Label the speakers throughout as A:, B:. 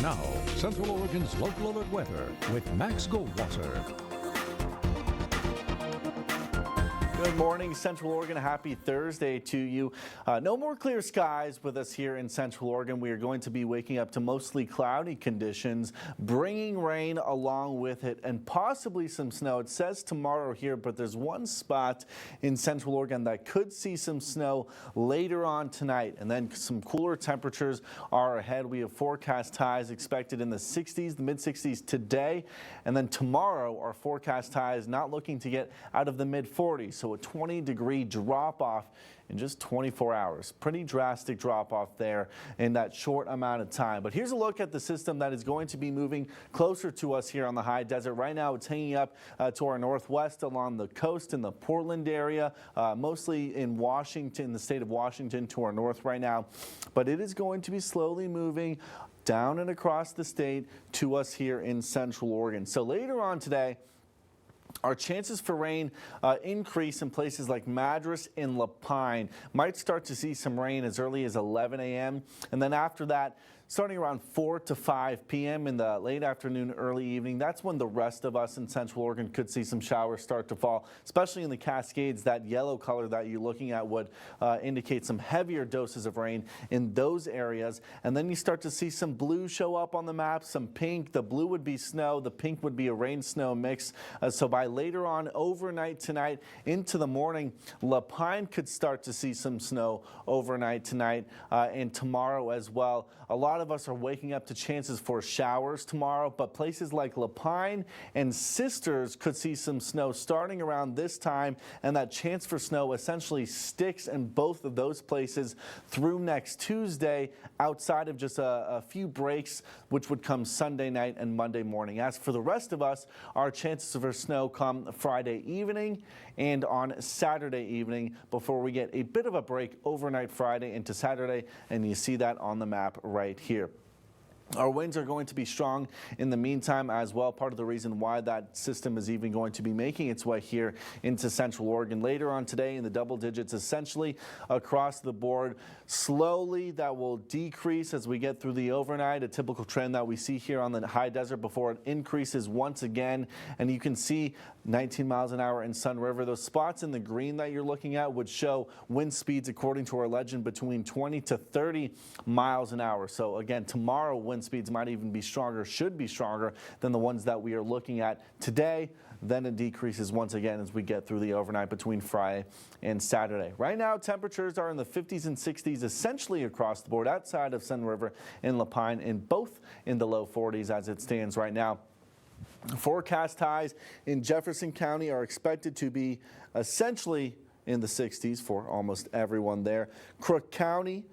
A: Now, Central Oregon's local alert weather with Max Goldwasser.
B: Good morning, Central Oregon. Happy Thursday to you. No more clear skies with us here in Central Oregon. We are going to be waking up to mostly cloudy conditions, bringing rain along with it and possibly some snow. It says tomorrow here, but there's one spot in Central Oregon that could see some snow later on tonight. And then some cooler temperatures are ahead. We have forecast highs expected in the 60s, the mid 60s today. And then tomorrow, our forecast highs not looking to get out of the mid 40s. So a 20-degree drop off in just 24 hours. Pretty drastic drop off there in that short amount of time. But here's a look at the system that is going to be moving closer to us here on the high desert. Right now it's hanging up to our northwest along the coast in the Portland area, mostly in Washington, the state of Washington to our north right now. But it is going to be slowly moving down and across the state to us here in Central Oregon. So later on today, our chances for rain increase in places like Madras and La Pine. Might start to see some rain as early as 11 a.m. and then after that, starting around 4 to 5 p.m. in the late afternoon, early evening, that's when the rest of us in Central Oregon could see some showers start to fall, especially in the Cascades. That yellow color that you're looking at would indicate some heavier doses of rain in those areas. And then you start to see some blue show up on the map, some pink. The blue would be snow, the pink would be a rain-snow mix. So by later on overnight tonight into the morning, La Pine could start to see some snow overnight tonight and tomorrow as well. A lot of us are waking up to chances for showers tomorrow, but places like La Pine and Sisters could see some snow starting around this time, and that chance for snow essentially sticks in both of those places through next Tuesday, outside of just a few breaks, which would come Sunday night and Monday morning. As for the rest of us, our chances for snow come Friday evening and on Saturday evening before we get a bit of a break overnight Friday into Saturday, and you see that on the map right here. Our winds are going to be strong in the meantime as well. Part of the reason why that system is even going to be making its way here into Central Oregon later on today in the double digits, essentially across the board. Slowly that will decrease as we get through the overnight, a typical trend that we see here on the high desert before it increases once again. And you can see 19 miles an hour in Sun River. Those spots in the green that you're looking at would show wind speeds, according to our legend, between 20 to 30 miles an hour. So again, tomorrow wind speeds might even be stronger, should be stronger than the ones that we are looking at today. Then it decreases once again as we get through the overnight between Friday and Saturday. Right now, temperatures are in the 50s and 60s essentially across the board outside of Sun River and La Pine, and both in the low 40s as it stands right now. Forecast highs in Jefferson County are expected to be essentially in the 60s for almost everyone there. Crook County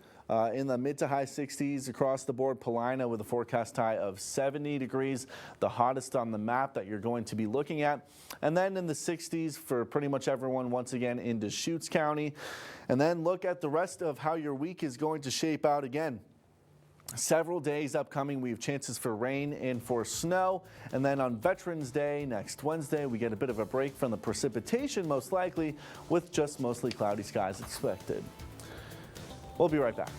B: in the mid to high 60s across the board. Paulina with a forecast high of 70 degrees, the hottest on the map that you're going to be looking at. And then in the 60s for pretty much everyone once again in Deschutes County. And then look at the rest of how your week is going to shape out again. Several days upcoming, we have chances for rain and for snow. And then on Veterans Day, next Wednesday, we get a bit of a break from the precipitation, most likely, with just mostly cloudy skies expected. We'll be right back.